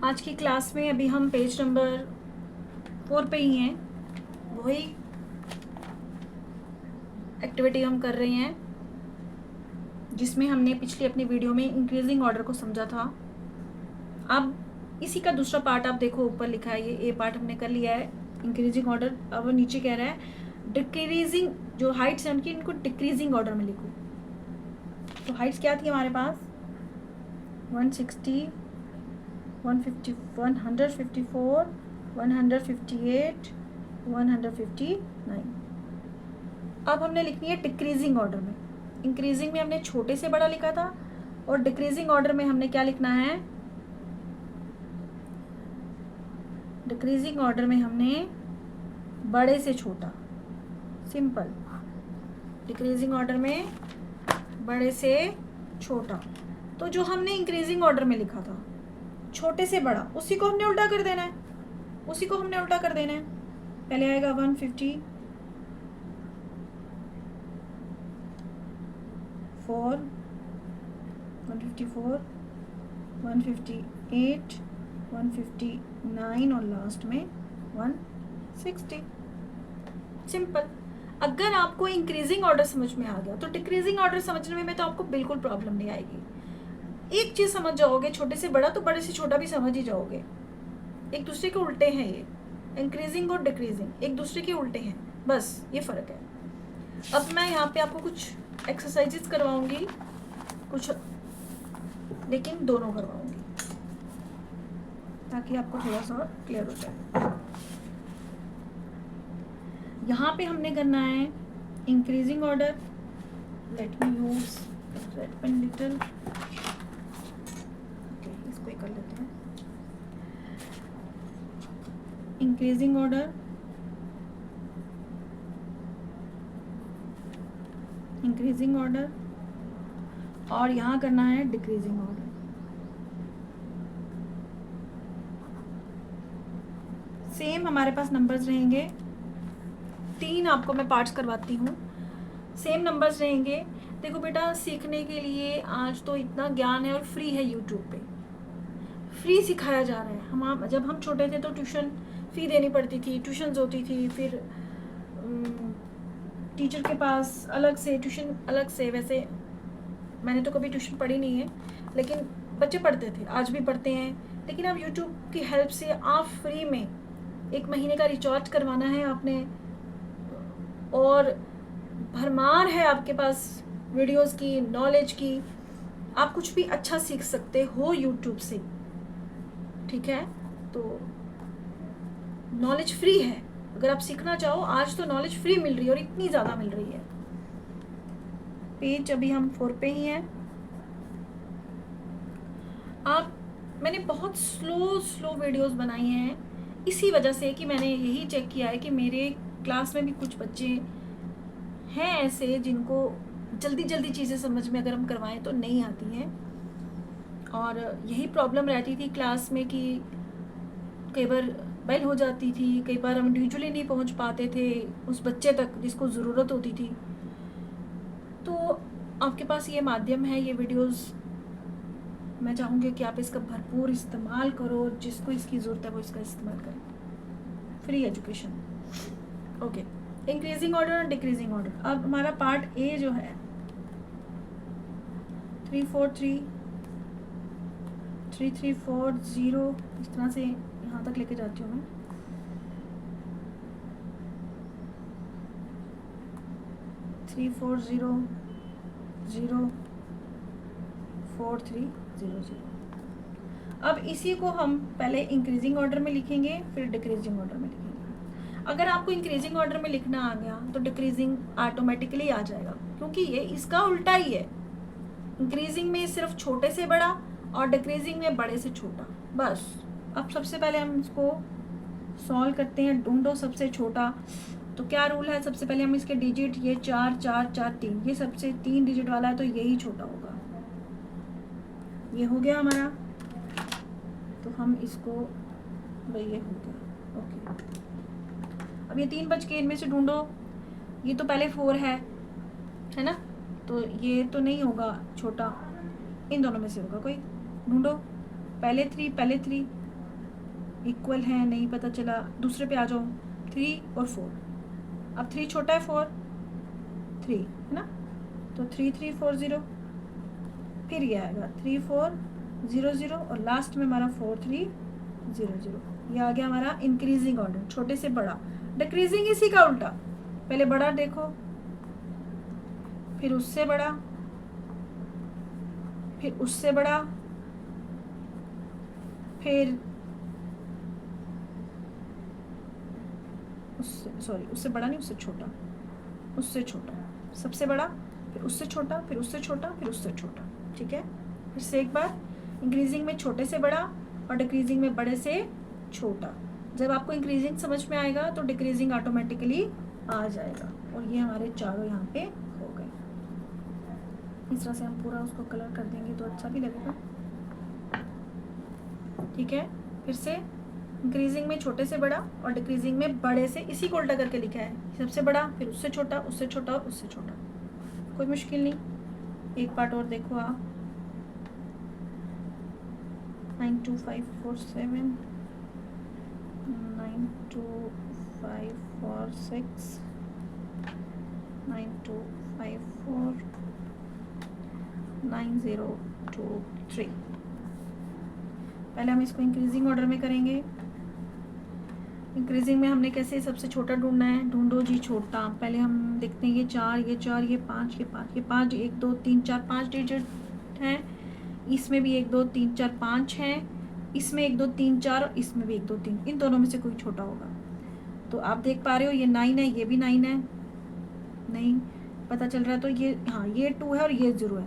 आज की क्लास में अभी हम पेज नंबर 4 पे ही हैं। वही एक्टिविटी हम कर रहे हैं जिसमें हमने पिछली अपनी वीडियो में इंक्रीजिंग ऑर्डर को समझा था। अब इसी का दूसरा पार्ट आप देखो, ऊपर लिखा है, ये ए पार्ट हमने कर लिया है इंक्रीजिंग ऑर्डर। अब नीचे कह रहा है डिक्रीजिंग, जो हाइट्स हैं उनकी, इनको डिक्रीजिंग ऑर्डर में लिखो। तो हाइट्स क्या थी हमारे पास? 160, 150, 154, 158, 159। अब हमने लिखनी है डिक्रीजिंग ऑर्डर में। इंक्रीजिंग में हमने छोटे से बड़ा लिखा था और डिक्रीजिंग ऑर्डर में हमने क्या लिखना है? डिक्रीजिंग ऑर्डर में हमने बड़े से छोटा, सिंपल। डिक्रीजिंग ऑर्डर में बड़े से छोटा। तो जो हमने इंक्रीजिंग ऑर्डर में लिखा था छोटे से बड़ा, उसी को हमने उल्टा कर देना है, उसी को हमने उल्टा कर देना है। पहले आएगा 154, 154, 158, 159 और लास्ट में 160। सिंपल। अगर आपको इंक्रीजिंग ऑर्डर समझ में आ गया तो डिक्रीजिंग ऑर्डर समझने में तो आपको बिल्कुल प्रॉब्लम नहीं आएगी। एक चीज़ समझ जाओगे, छोटे से बड़ा तो बड़े से छोटा भी समझ ही जाओगे। एक दूसरे के उल्टे हैं ये, इंक्रीजिंग और डिक्रीजिंग एक दूसरे के उल्टे हैं, बस ये फ़र्क है। अब मैं यहाँ पे आपको कुछ एक्सरसाइजेस करवाऊंगी, कुछ लेकिन दोनों करवाऊंगी ताकि आपको थोड़ा सा क्लियर हो जाए। यहाँ पे हमने करना है increasing order. Let me use red pen little. Okay, इसको ही कर लेते हैं। इंक्रीजिंग ऑर्डर, इंक्रीजिंग ऑर्डर, और यहाँ करना है डिक्रीजिंग ऑर्डर। सेम हमारे पास नंबर्स रहेंगे। 3 आपको मैं पार्ट्स करवाती हूँ, सेम नंबर्स रहेंगे। देखो बेटा, सीखने के लिए आज तो इतना ज्ञान है और फ्री है, यूट्यूब पे फ्री सिखाया जा रहा है। हम जब हम छोटे थे तो ट्यूशन फ़ी देनी पड़ती थी, ट्यूशन्स होती थी, फिर टीचर के पास अलग से, ट्यूशन अलग से। वैसे मैंने तो कभी ट्यूशन पढ़ी नहीं है, लेकिन बच्चे पढ़ते थे, आज भी पढ़ते हैं। लेकिन अब यूट्यूब की हेल्प से आप फ्री में 1 महीने का रिचार्ज करवाना है आपने, और भरमार है आपके पास वीडियोस की, नॉलेज की। आप कुछ भी अच्छा सीख सकते हो यूट्यूब से, ठीक है? तो नॉलेज फ्री है, अगर आप सीखना चाहो। आज तो नॉलेज फ्री मिल रही है और इतनी ज़्यादा मिल रही है। पेज अभी हम 4 पे ही हैं। मैंने बहुत स्लो वीडियोस बनाई हैं, इसी वजह से कि मैंने यही चेक किया है कि मेरे क्लास में भी कुछ बच्चे हैं ऐसे जिनको जल्दी जल्दी चीज़ें समझ में अगर हम करवाएं तो नहीं आती हैं। और यही प्रॉब्लम रहती थी क्लास में कि कई बार बेल हो जाती थी, कई बार हम इंडिविजुअली नहीं पहुंच पाते थे उस बच्चे तक जिसको ज़रूरत होती थी। तो आपके पास ये माध्यम है, ये वीडियोस, मैं चाहूँगी कि आप इसका भरपूर इस्तेमाल करो। जिसको इसकी ज़रूरत है वो इसका इस्तेमाल करें। Free education. Okay, increasing order और डिक्रीजिंग ऑर्डर। अब हमारा पार्ट ए जो है 343, 3340, इस तरह से यहाँ तक लेके जाती हूँ मैं। 340, 04300। अब इसी को हम पहले इंक्रीजिंग ऑर्डर में लिखेंगे, फिर डिक्रीजिंग ऑर्डर में लिखेंगे। अगर आपको इंक्रीजिंग ऑर्डर में लिखना आ गया तो डिक्रीजिंग ऑटोमेटिकली आ जाएगा, क्योंकि ये इसका उल्टा ही है। इंक्रीजिंग में सिर्फ छोटे से बड़ा और डिक्रीजिंग में बड़े से छोटा, बस। अब सबसे पहले हम इसको सॉल्व करते हैं। ढूंढो सबसे छोटा। तो क्या रूल है? सबसे पहले हम इसके डिजिट, ये 4 4 4 3, ये सबसे 3 डिजिट वाला है तो यही छोटा होगा। ये हो गया हमारा, तो हम इसको, भाई ये हो गया। ओके, अब ये 3 बच के, इनमें से ढूंढो। ये तो पहले 4 है ना, तो ये तो नहीं होगा छोटा, इन दोनों में से होगा कोई। ढूंढो, पहले 3, इक्वल है, नहीं पता चला, दूसरे पे आ जाओ, 3 और 4। अब 3 छोटा है 4, 3 है ना, तो 3 3 4 0, फिर ये आएगा 3 4 0 0 और लास्ट में हमारा 4 3 0 0। ये आ गया हमारा इंक्रीजिंग ऑर्डर, छोटे से बड़ा। डिक्रीजिंग इसी का उल्टा, पहले बड़ा देखो, फिर उससे बड़ा, फिर उससे बड़ा, फिर उससे बड़ा नहीं, उससे छोटा, उससे छोटा, सबसे बड़ा, फिर उससे छोटा, फिर उससे छोटा, फिर उससे छोटा। ठीक है, फिर से एक बार, इंक्रीजिंग में छोटे से बड़ा और डिक्रीजिंग में बड़े से छोटा। जब आपको इंक्रीजिंग समझ में आएगा तो डिक्रीजिंग ऑटोमेटिकली आ जाएगा। और ये हमारे चारों यहाँ पे हो गए। इस तरह से हम पूरा उसको कलर कर देंगे तो अच्छा भी लगेगा। ठीक है, फिर से इंक्रीजिंग में छोटे से बड़ा और डिक्रीजिंग में बड़े से, इसी को उल्टा करके लिखा है, सबसे बड़ा, फिर उससे छोटा, उससे छोटा और उससे छोटा। कोई मुश्किल नहीं। एक पार्ट और देखो आप, 92547, 92546, 9254, 9023। पहले हम इसको इंक्रीजिंग ऑर्डर में करेंगे। इंक्रीजिंग में हमने कैसे सबसे छोटा ढूंढना है, ढूंढो जी छोटा। पहले हम देखते हैं ये 4, ये 4, ये 5, ये 5, ये 5, 1 2 3 4 5 डिजिट हैं। इसमें भी 1 2 3 4 5 हैं, इसमें 1 2 3 4 और इसमें भी 1 2 3, इन दोनों में से कोई छोटा होगा। तो आप देख पा रहे हो ये 9 है, ये भी 9 है, नहीं पता चल रहा है तो ये, हाँ ये 2 है और ये 0 है।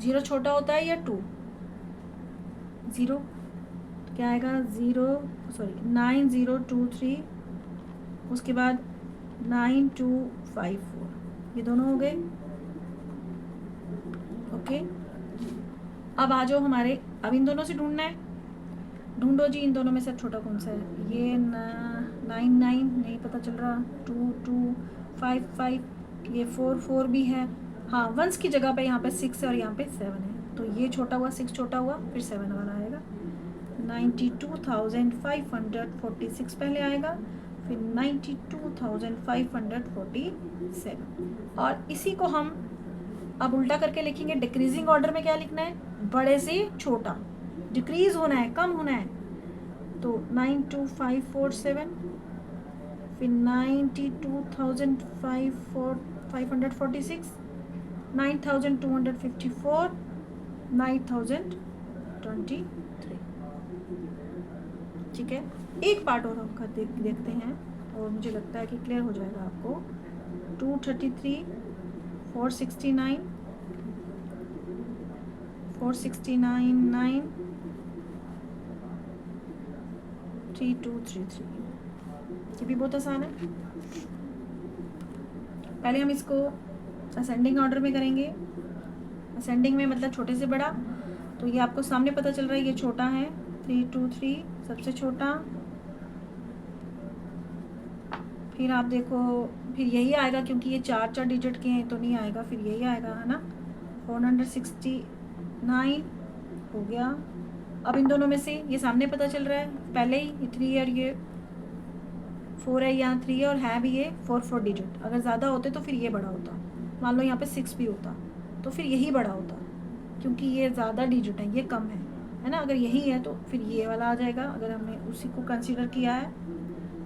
0 छोटा होता है या 2? 0, तो क्या आएगा 9023, उसके बाद 9254, ये दोनों हो गए। ओके, अब आ जाओ हमारे, अब इन दोनों से ढूंढना है। ढूंढो जी इन दोनों में से छोटा कौन सा है। ये 9 नहीं पता चल रहा, 2 2 5 5, ये 4 4 भी है। हाँ, वंस की जगह पे यहाँ पे 6 है और यहाँ पे 7 है, तो ये छोटा हुआ, 6 छोटा हुआ, फिर 7 वाला आएगा। 92,546 पहले आएगा, फिर 92,547। और इसी को हम अब उल्टा करके लिखेंगे। डिक्रीजिंग ऑर्डर में क्या लिखना है, बड़े से छोटा, डिक्रीज होना है, कम होना है। तो 92547, फिर 92,546, 9,254, 9,023। ठीक है, एक पार्ट और हम देखते हैं और मुझे लगता है कि क्लियर हो जाएगा आपको। 233, 469, 469 9, 3233। ये भी बहुत आसान है। पहले हम इसको असेंडिंग ऑर्डर में करेंगे। असेंडिंग में मतलब छोटे से बड़ा, तो ये आपको सामने पता चल रहा है, ये छोटा है, 323 सबसे छोटा। फिर आप देखो, फिर यही आएगा क्योंकि ये 4 डिजिट के हैं तो नहीं आएगा, फिर यही आएगा, है ना। 469 हो गया। अब इन दोनों में से ये सामने पता चल रहा है पहले ही, ये 3 और ये 4 है, यहाँ 3 है और है भी ये 4 डिजिट। अगर ज़्यादा होते तो फिर ये बड़ा होता, मान लो यहाँ पे 6 भी होता तो फिर यही बड़ा होता, क्योंकि ये ज़्यादा डिजिट है, ये कम है ना। अगर यही है तो फिर ये वाला आ जाएगा। अगर हमने उसी को कंसीडर किया है,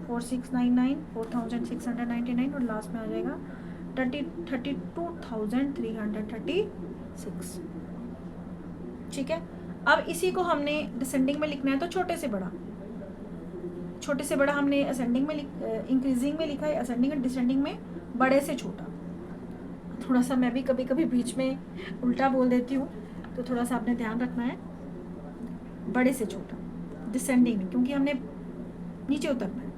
4699, 4699 और लास्ट में आ जाएगा 32,336। ठीक है, अब इसी को हमने डिसेंडिंग में लिखना है, तो छोटे से बड़ा, छोटे से बड़ा हमने असेंडिंग में इंक्रीजिंग में लिखा है, असेंडिंग और डिसेंडिंग में बड़े से छोटा। थोड़ा सा मैं भी कभी कभी बीच में उल्टा बोल देती हूँ, तो थोड़ा सा आपने ध्यान रखना है। बड़े से छोटा डिसेंडिंग में, क्योंकि हमने नीचे उतरना है।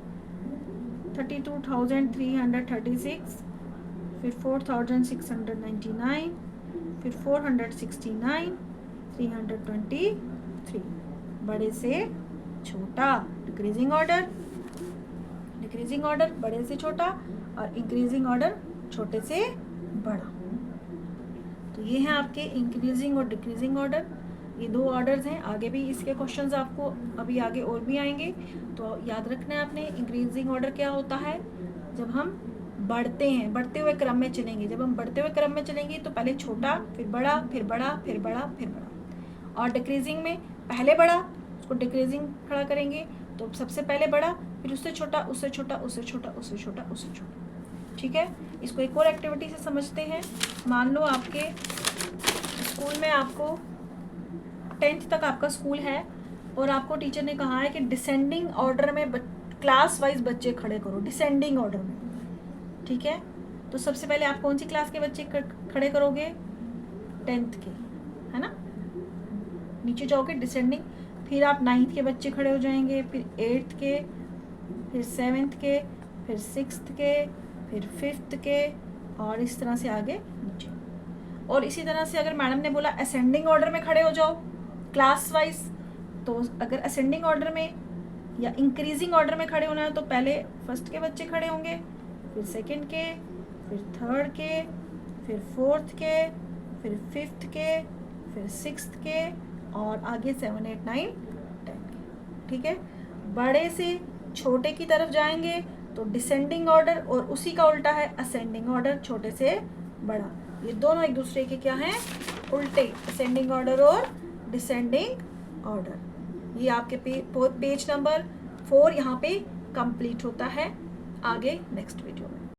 32,336, फिर 4,699, फिर 469, 323। बड़े से छोटा डिक्रीजिंग ऑर्डर, डिक्रीजिंग ऑर्डर बड़े से छोटा और इंक्रीजिंग ऑर्डर छोटे से बड़ा। तो ये है आपके इंक्रीजिंग और डिक्रीजिंग ऑर्डर। ये 2 ऑर्डर्स हैं, आगे भी इसके क्वेश्चंस आपको अभी आगे और भी आएंगे। तो याद रखना है आपने, इंक्रीजिंग ऑर्डर क्या होता है, जब हम बढ़ते हैं, बढ़ते हुए क्रम में चलेंगे। जब हम बढ़ते हुए क्रम में चलेंगे तो पहले छोटा, फिर बड़ा, फिर बड़ा, फिर बड़ा, फिर बड़ा। और डिक्रीजिंग में पहले बड़ा, उसको डिक्रीजिंग खड़ा करेंगे तो सबसे पहले बड़ा, फिर उससे छोटा, उससे छोटा, उससे छोटा, उससे छोटा, उससे छोटा। ठीक है, इसको एक और एक्टिविटी से समझते हैं। मान लो आपके स्कूल में, आपको 10th तक आपका स्कूल है और आपको टीचर ने कहा है कि डिसेंडिंग ऑर्डर में क्लास वाइज बच्चे खड़े करो, डिसेंडिंग ऑर्डर में। ठीक है, तो सबसे पहले आप कौन सी क्लास के बच्चे खड़े करोगे, 10th के, है ना। नीचे जाओगे डिसेंडिंग, फिर आप 9th के बच्चे खड़े हो जाएंगे, फिर 8th के, फिर 7th के, फिर 6th के, फिर 5th के, और इस तरह से आगे नीचे। और इसी तरह से अगर मैडम ने बोला असेंडिंग ऑर्डर में खड़े हो जाओ क्लास वाइज, तो अगर असेंडिंग ऑर्डर में या इंक्रीजिंग ऑर्डर में खड़े होना है तो पहले फर्स्ट के बच्चे खड़े होंगे, फिर सेकंड के, फिर थर्ड के, फिर फोर्थ के, फिर 5th के, फिर 6th के, और आगे 7, 8, 9, 10 के। ठीक है, बड़े से छोटे की तरफ जाएंगे तो डिसेंडिंग ऑर्डर, और उसी का उल्टा है असेंडिंग ऑर्डर, छोटे से बड़ा। ये दोनों एक दूसरे के क्या हैं, उल्टे, असेंडिंग ऑर्डर और डिसेंडिंग ऑर्डर। ये आपके पेज नंबर 4 यहाँ पे कंप्लीट होता है। आगे नेक्स्ट वीडियो में।